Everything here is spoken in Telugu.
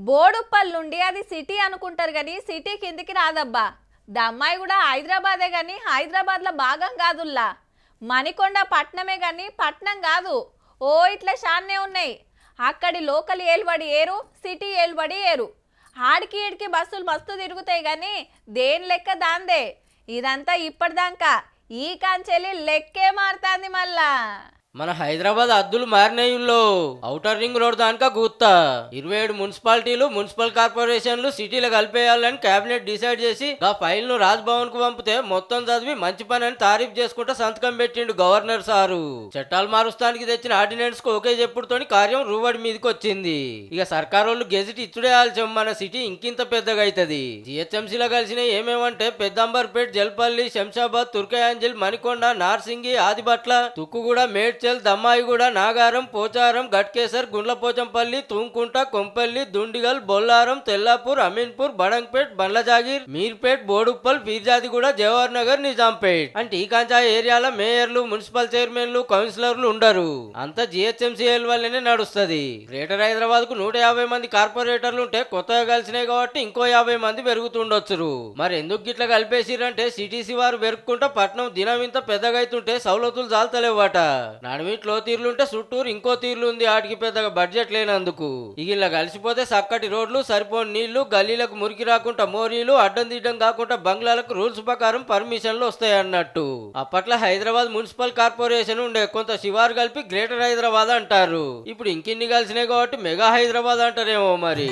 బోడుప్పల్ నుండి అది సిటీ అనుకుంటారు కానీ సిటీ కిందికి రాదబ్బా. దమ్మాయి కూడా హైదరాబాదే కానీ హైదరాబాద్లో భాగం కాదుల్లా. మణికొండ పట్నమే కానీ పట్నం కాదు. ఓ ఇట్లా షాన్నే ఉన్నాయి. అక్కడి లోకల్ ఏలుబడి ఏరు, సిటీ ఏలుబడి ఏరు. ఆడికి ఈడికి బస్సులు మస్తు తిరుగుతాయి కానీ దేని లెక్క దాందే. ఇదంతా ఇప్పటిదాకా ఈ కాంచెలి లెక్కే మారుతాంది మళ్ళా. మన హైదరాబాద్ అద్దులు మారినాయుల్లో ఔటర్ రింగ్ రోడ్ దానిక గూత్తా 27 మున్సిపాలిటీలు మున్సిపల్ కార్పొరేషన్లు సిటీలు కలిపేయాలని కేబినెట్ డిసైడ్ చేసి ఆ ఫైల్ ను రాజ్ భవన్ కు పంపితే మొత్తం చదివి మంచి పని అని తారీఫ్ చేసుకుంటూ సంతకం పెట్టిండు గవర్నర్ సారు. చట్టాలు మారుస్తానికి తెచ్చిన ఆర్డినెన్స్ కు ఓకే చెప్పుడుతోని కార్యం రూవడి మీదకి వచ్చింది. ఇక సర్కారోళ్ళు గెజిట్ ఇచ్చుడే ఆల్చం మన సిటీ ఇంకింత పెద్దగా అవుతుంది. జిహెచ్ఎంసీలో కలిసిన ఏమేమంటే పెద్దంబర్పేట్, జల్పల్లి, శంషాబాద్, తుర్కయాంజల్, మణికొండ, నార్సింగి, ఆదిబట్ల, తుక్కుగూడ, మేడ్చల్, దమ్మాయిగూడ, నాగారం, పోచారం, గట్కేసర్, గుండ్లపోచంపల్లి, తుంకుంట, కొంపల్లి, దుండిగల్, బొల్లారం, తెల్లాపూర్, అమీన్పూర్, బడంగ్పేట్, బండ్లజాగిర్, మీర్పేట్, బోడుప్పల్, పీర్జాదిగూడ, జవహర్ నగర్, నిజాంపేట్ అంటే ఈ కాంచా ఏరియాల మేయర్లు, మున్సిపల్ చైర్మన్లు, కౌన్సిలర్లు ఉండరు. అంతా జిహెచ్ఎంసీఎల్ వల్లనే నడుస్తుంది. గ్రేటర్ హైదరాబాద్ కు 150 మంది కార్పొరేటర్లు ఉంటే కొత్తగా కలిసినాయి కాబట్టి ఇంకో 50 మంది పెరుగుతుండొచ్చు. మరి ఎందుకు గిట్లా కలిపేసిరంటే సిటీసీ వారు పెరుగుకుంటా పట్నం దినం ఇంత పెద్దగా అవుతుంటే సౌలతులు చాలతలేవట. నడిమిట్లో తీర్లుంటే చుట్టూరు ఇంకో తీర్లు ఉంది. వాటికి పెద్దగా బడ్జెట్ లేనందుకు ఇక ఇలా కలిసిపోతే చక్కటి రోడ్లు, సరిపోని నీళ్లు, గల్లీలకు మురికి రాకుండా మోరీలు, అడ్డం దిడ్డం కాకుండా బంగ్లాలకు రూల్స్ ప్రకారం పర్మిషన్లు వస్తాయి అన్నట్టు. అప్పట్లో హైదరాబాద్ మున్సిపల్ కార్పొరేషన్ ఉండే, కొంత శివారు కలిపి గ్రేటర్ హైదరాబాద్ అంటారు. ఇప్పుడు ఇంకిన్ని కలిసినాయి కాబట్టి మెగా హైదరాబాద్ అంటారేమో మరి.